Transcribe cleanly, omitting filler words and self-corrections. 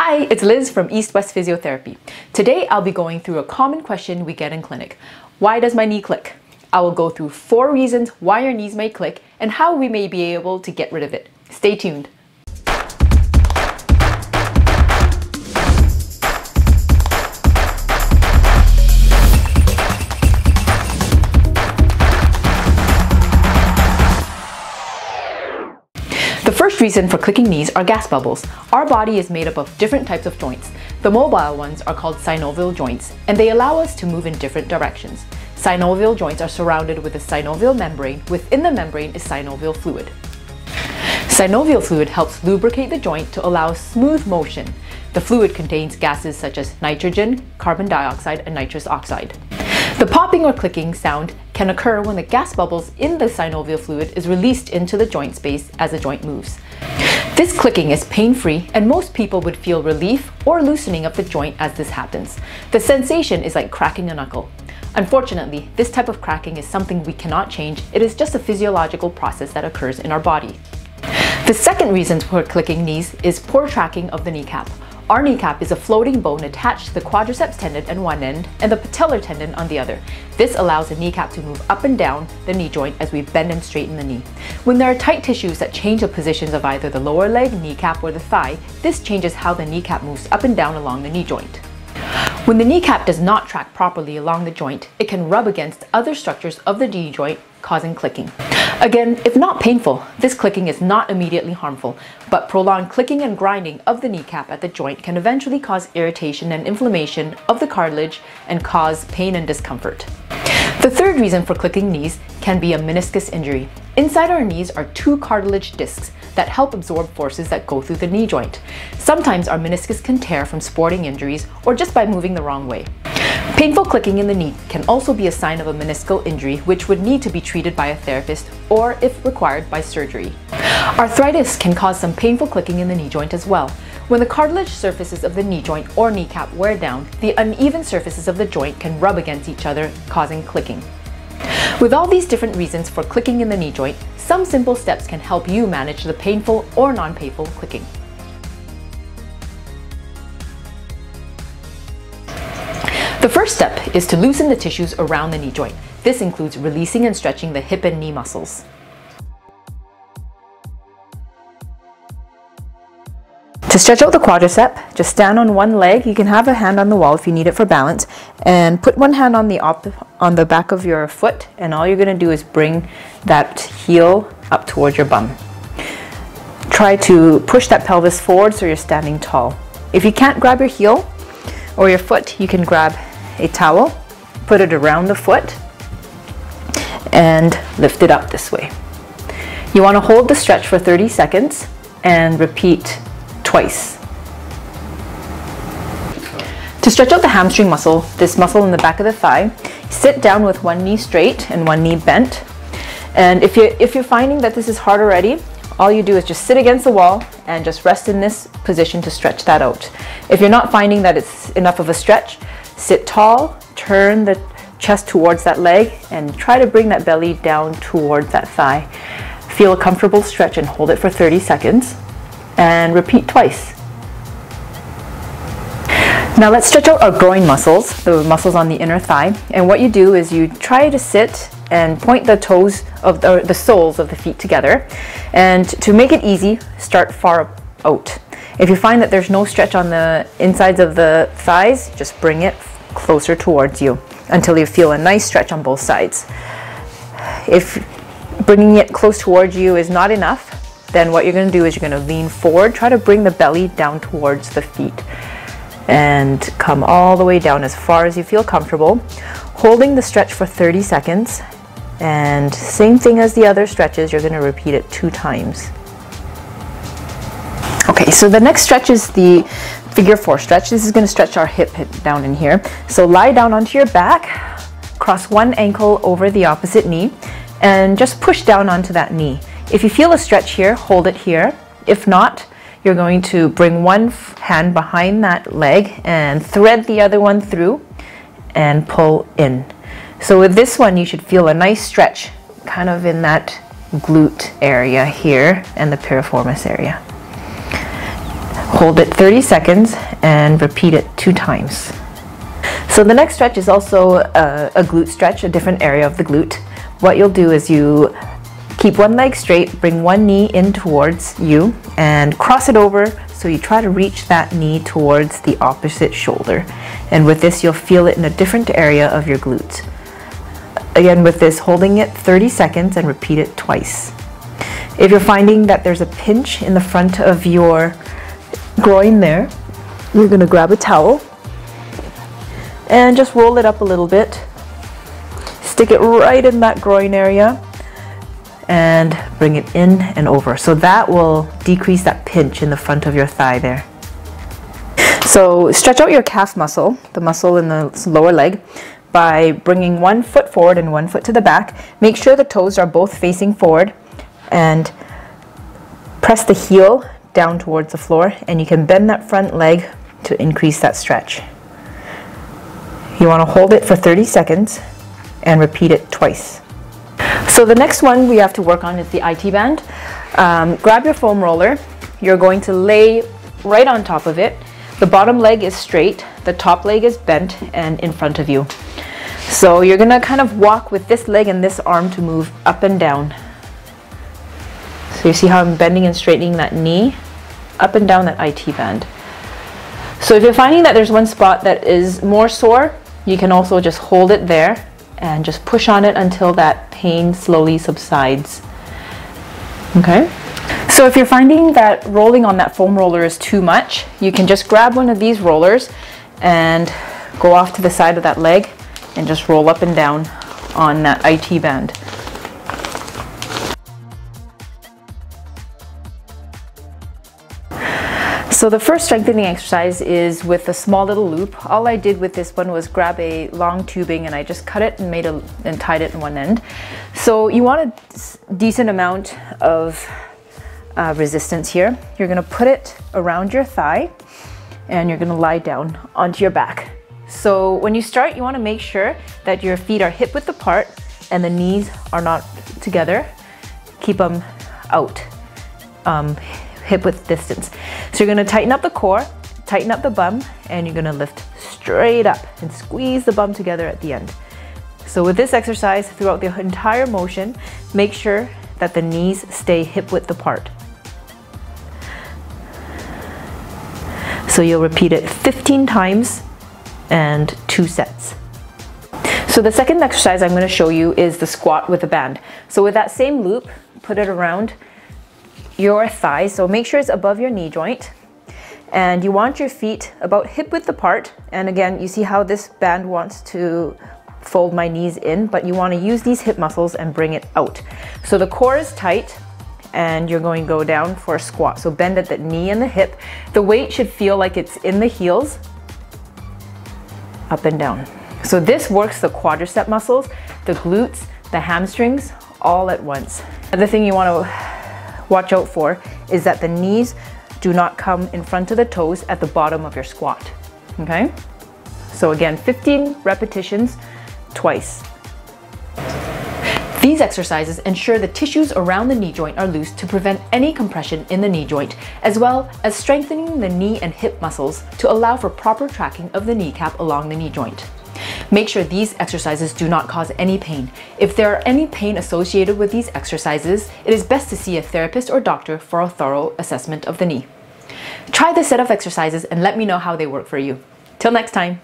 Hi, it's Liz from EastWest Physiotherapy. Today I'll be going through a common question we get in clinic. Why does my knee click? I will go through 4 reasons why your knees may click and how we may be able to get rid of it. Stay tuned. The first reason for clicking knees are gas bubbles. Our body is made up of different types of joints. The mobile ones are called synovial joints, and they allow us to move in different directions. Synovial joints are surrounded with a synovial membrane. Within the membrane is synovial fluid. Synovial fluid helps lubricate the joint to allow smooth motion. The fluid contains gases such as nitrogen, carbon dioxide, and nitrous oxide. The popping or clicking sound can occur when the gas bubbles in the synovial fluid is released into the joint space as the joint moves. This clicking is pain-free, and most people would feel relief or loosening of the joint as this happens. The sensation is like cracking a knuckle. Unfortunately, this type of cracking is something we cannot change. It is just a physiological process that occurs in our body. The second reason for clicking knees is poor tracking of the kneecap. Our kneecap is a floating bone attached to the quadriceps tendon on one end and the patellar tendon on the other. This allows the kneecap to move up and down the knee joint as we bend and straighten the knee. When there are tight tissues that change the positions of either the lower leg, kneecap, or the thigh, this changes how the kneecap moves up and down along the knee joint. When the kneecap does not track properly along the joint, it can rub against other structures of the knee joint, causing clicking. Again, if not painful, this clicking is not immediately harmful, but prolonged clicking and grinding of the kneecap at the joint can eventually cause irritation and inflammation of the cartilage and cause pain and discomfort. The third reason for clicking knees can be a meniscus injury. Inside our knees are 2 cartilage discs that help absorb forces that go through the knee joint. Sometimes our meniscus can tear from sporting injuries or just by moving the wrong way. Painful clicking in the knee can also be a sign of a meniscal injury, which would need to be treated by a therapist or, if required, by surgery. Arthritis can cause some painful clicking in the knee joint as well. When the cartilage surfaces of the knee joint or kneecap wear down, the uneven surfaces of the joint can rub against each other, causing clicking. With all these different reasons for clicking in the knee joint, some simple steps can help you manage the painful or non-painful clicking. The first step is to loosen the tissues around the knee joint. This includes releasing and stretching the hip and knee muscles. To stretch out the quadricep, just stand on one leg. You can have a hand on the wall if you need it for balance, and put one hand on the back of your foot, and all you're going to do is bring that heel up towards your bum. Try to push that pelvis forward so you're standing tall. If you can't grab your heel or your foot, you can grab a towel, put it around the foot, and lift it up this way. You want to hold the stretch for 30 seconds and repeat twice. To stretch out the hamstring muscle, this muscle in the back of the thigh, sit down with one knee straight and one knee bent. And if you're finding that this is hard already, all you do is just sit against the wall and just rest in this position to stretch that out. If you're not finding that it's enough of a stretch, sit tall, turn the chest towards that leg, and try to bring that belly down towards that thigh. Feel a comfortable stretch and hold it for 30 seconds and repeat twice. Now let's stretch out our groin muscles, the muscles on the inner thigh. And what you do is you try to sit and point the toes of the soles of the feet together. And to make it easy, start far out. If you find that there's no stretch on the insides of the thighs, just bring it closer towards you until you feel a nice stretch on both sides. If bringing it close towards you is not enough, then what you're going to do is you're going to lean forward, try to bring the belly down towards the feet, and come all the way down as far as you feel comfortable, holding the stretch for 30 seconds. And same thing as the other stretches, you're going to repeat it 2 times. Okay, so the next stretch is the figure 4 stretch. This is going to stretch our hip down in here. So lie down onto your back, cross one ankle over the opposite knee, and just push down onto that knee. If you feel a stretch here, hold it here. If not, you're going to bring one hand behind that leg and thread the other one through and pull in. So with this one, you should feel a nice stretch kind of in that glute area here and the piriformis area. Hold it 30 seconds and repeat it 2 times. So the next stretch is also a glute stretch, a different area of the glute. What you'll do is you keep one leg straight, bring one knee in towards you and cross it over, so you try to reach that knee towards the opposite shoulder. And with this, you'll feel it in a different area of your glutes. Again, with this, holding it 30 seconds and repeat it twice. If you're finding that there's a pinch in the front of your groin there, you're going to grab a towel and just roll it up a little bit. Stick it right in that groin area and bring it in and over. So that will decrease that pinch in the front of your thigh there. So stretch out your calf muscle, the muscle in the lower leg, by bringing one foot forward and one foot to the back. Make sure the toes are both facing forward and press the heel down towards the floor, and you can bend that front leg to increase that stretch. You want to hold it for 30 seconds and repeat it twice. So the next one we have to work on is the IT band. Grab your foam roller. You're going to lay right on top of it. The bottom leg is straight, the top leg is bent and in front of you. So you're going to kind of walk with this leg and this arm to move up and down. So you see how I'm bending and straightening that knee up and down that IT band. So if you're finding that there's one spot that is more sore, you can also just hold it there and just push on it until that pain slowly subsides. Okay? So if you're finding that rolling on that foam roller is too much, you can just grab one of these rollers and go off to the side of that leg and just roll up and down on that IT band. So the first strengthening exercise is with a small little loop. All I did with this one was grab a long tubing and I just cut it and tied it in one end. So you want a decent amount of resistance here. You're going to put it around your thigh and you're going to lie down onto your back. So when you start, you want to make sure that your feet are hip width apart and the knees are not together. Keep them out. Hip width distance. So you're going to tighten up the core, tighten up the bum, and you're going to lift straight up and squeeze the bum together at the end. So with this exercise, throughout the entire motion, make sure that the knees stay hip width apart. So you'll repeat it 15 times and 2 sets. So the second exercise I'm going to show you is the squat with a band. So with that same loop, put it around your thigh, so make sure it's above your knee joint, and you want your feet about hip width apart. And again, you see how this band wants to fold my knees in, but you want to use these hip muscles and bring it out. So the core is tight and you're going to go down for a squat. So bend at the knee and the hip. The weight should feel like it's in the heels, up and down. So this works the quadricep muscles, the glutes, the hamstrings, all at once. Another thing you want to watch out for is that the knees do not come in front of the toes at the bottom of your squat. Okay? So again, 15 repetitions twice. These exercises ensure the tissues around the knee joint are loose to prevent any compression in the knee joint, as well as strengthening the knee and hip muscles to allow for proper tracking of the kneecap along the knee joint. Make sure these exercises do not cause any pain. If there are any pain associated with these exercises, it is best to see a therapist or doctor for a thorough assessment of the knee. Try this set of exercises and let me know how they work for you. Till next time.